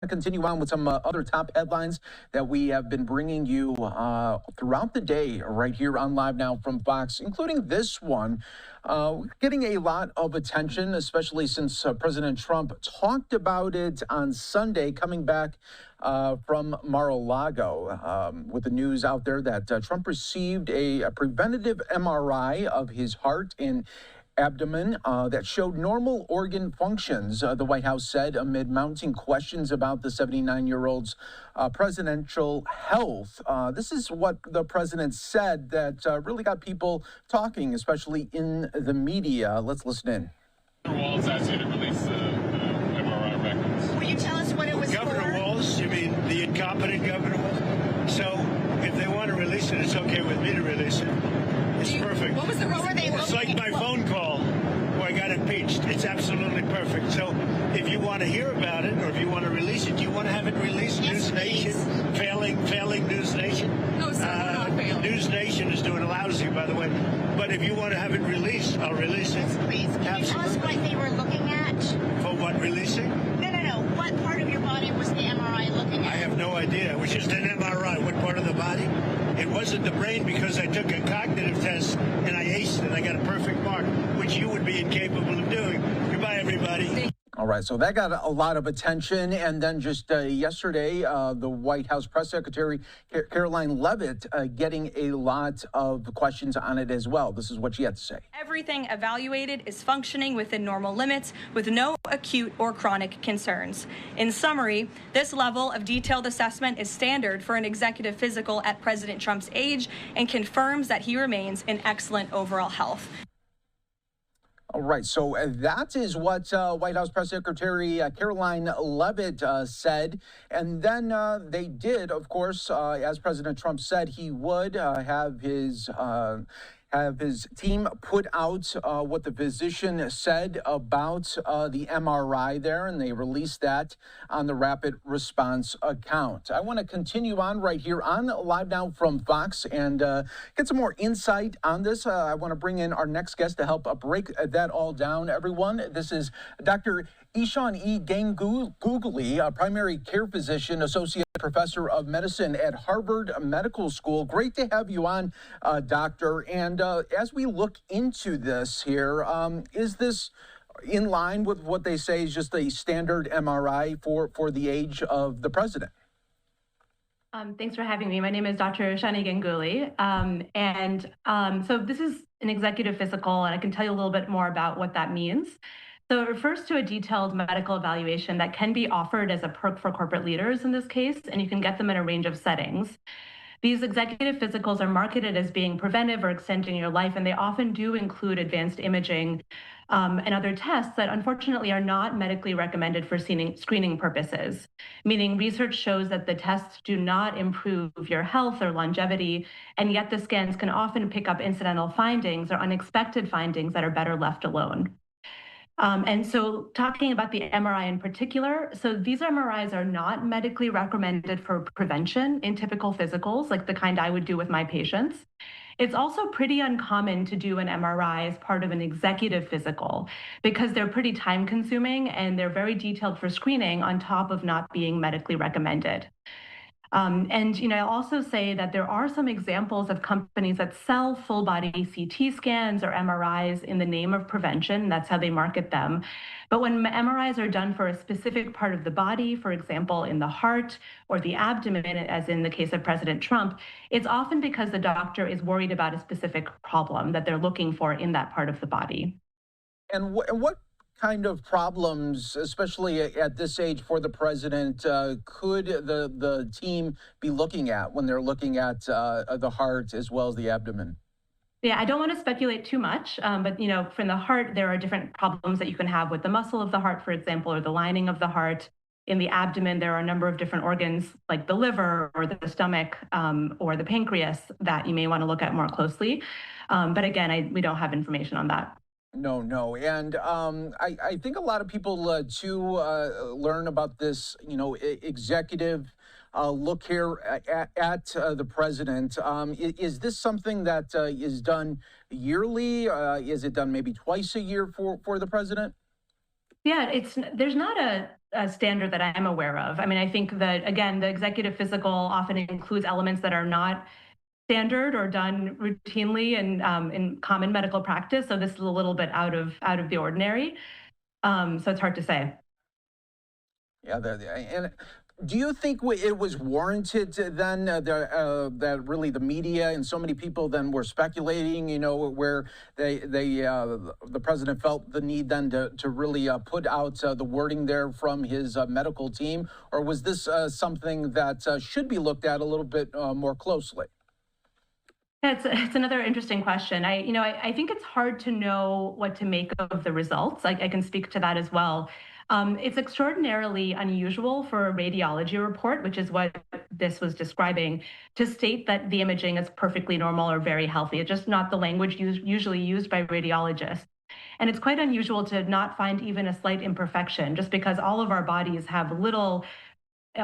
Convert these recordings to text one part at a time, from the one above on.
Continue on with some other top headlines that we have been bringing you throughout the day right here on Live Now from Fox, including this one. Getting a lot of attention, especially since President Trump talked about it on Sunday, coming back from Mar-a-Lago with the news out there that Trump received a preventative MRI of his heart and abdomen that showed normal organ functions, the White House said, amid mounting questions about the 79-year-old's presidential health. This is what the president said that really got people talking, especially in the media. Let's listen in. Walz asked you to release MRI records. Will you tell us what it was Governor for? Walz, you mean the incompetent Governor Walz? So if they want to release it, it's okay with me to release it. It's perfect. What were they It's like my phone call where I got impeached. It's absolutely perfect. So if you want to hear about it or if you want to release it, do you want to have it released? Yes, News Nation? Failing News Nation? No, sir, we're not failing. News Nation is doing lousy, by the way. But if you want to have it released, I'll release it. Please, can you tell us what they were looking at? For what, releasing? No. What part of your body was the MRI looking at? I have no idea. It was just an MRI. What part of the body? It wasn't the brain because I took a cognitive test and I aced it. I got a perfect mark, which you would be incapable of doing. Goodbye, everybody. All right, so that got a lot of attention. And then just yesterday, the White House press secretary, Caroline Leavitt, getting a lot of questions on it as well. This is what she had to say. Everything evaluated is functioning within normal limits with no acute or chronic concerns. In summary, this level of detailed assessment is standard for an executive physical at President Trump's age and confirms that he remains in excellent overall health. All right, so that is what White House Press Secretary Caroline Leavitt said. And then they did, of course, as President Trump said he would, have his team put out what the physician said about the MRI there, and they released that on the Rapid Response account. I want to continue on right here on Live Now from Fox and get some more insight on this. I want to bring in our next guest to help break that all down, everyone. This is Dr. Ishani Ganguli, a primary care physician, associate professor of medicine at Harvard Medical School. Great to have you on, doctor. And as we look into this here, is this in line with what they say is just a standard MRI for the age of the president? Thanks for having me. My name is Dr. Ishani Ganguli. So this is an executive physical, and I can tell you a little bit more about what that means. So it refers to a detailed medical evaluation that can be offered as a perk for corporate leaders in this case, and you can get them in a range of settings. These executive physicals are marketed as being preventive or extending your life, and they often do include advanced imaging and other tests that unfortunately are not medically recommended for screening purposes, meaning research shows that the tests do not improve your health or longevity, and yet the scans can often pick up incidental findings or unexpected findings that are better left alone. And so talking about the MRI in particular, so these MRIs are not medically recommended for prevention in typical physicals, like the kind I would do with my patients. It's also pretty uncommon to do an MRI as part of an executive physical because they're pretty time consuming and they're very detailed for screening on top of not being medically recommended. I'll also say that there are some examples of companies that sell full body CT scans or MRIs in the name of prevention. That's how they market them. But when MRIs are done for a specific part of the body, for example, in the heart or the abdomen, as in the case of President Trump, it's often because the doctor is worried about a specific problem that they're looking for in that part of the body. And what kind of problems, especially at this age for the president, could the team be looking at when they're looking at the heart as well as the abdomen? Yeah, I don't want to speculate too much, but from the heart, there are different problems that you can have with the muscle of the heart, for example, or the lining of the heart. In the abdomen, there are a number of different organs like the liver or the stomach or the pancreas that you may want to look at more closely. But again, we don't have information on that. No. And I think a lot of people too learn about this, executive look here at the president. Is this something that is done yearly? Is it done maybe twice a year for the president? Yeah, there's not a standard that I'm aware of. I mean, I think that again, the executive physical often includes elements that are not standard or done routinely in common medical practice. So this is a little bit out of the ordinary. So it's hard to say. Yeah, and do you think it was warranted then that really the media and so many people then were speculating, where the president felt the need then to really put out the wording there from his medical team, or was this something that should be looked at a little bit more closely? Yeah, it's another interesting question. I think it's hard to know what to make of the results. I can speak to that as well. It's extraordinarily unusual for a radiology report, which is what this was describing, to state that the imaging is perfectly normal or very healthy. It's just not the language usually used by radiologists. And it's quite unusual to not find even a slight imperfection, just because all of our bodies have little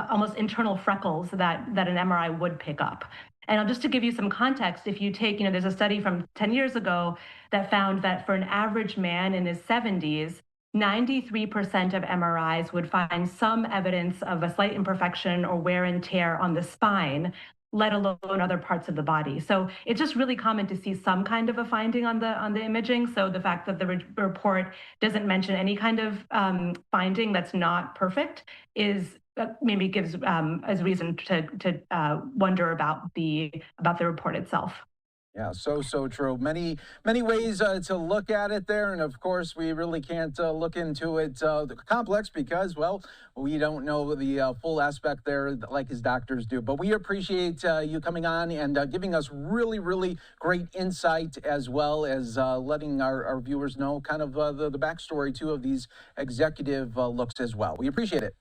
almost internal freckles that an MRI would pick up. And just to give you some context, if you take, there's a study from 10 years ago that found that for an average man in his 70s, 93% of MRIs would find some evidence of a slight imperfection or wear and tear on the spine, let alone other parts of the body. So it's just really common to see some kind of a finding on the imaging. So the fact that the report doesn't mention any kind of finding that's not perfect is maybe gives as reason to wonder about the report itself. Yeah, so true. Many ways to look at it there, and of course, we really can't look into it complex because, well, we don't know the full aspect there like his doctors do. But we appreciate you coming on and giving us really great insight, as well as letting our viewers know kind of the backstory too of these executive looks as well. We appreciate it.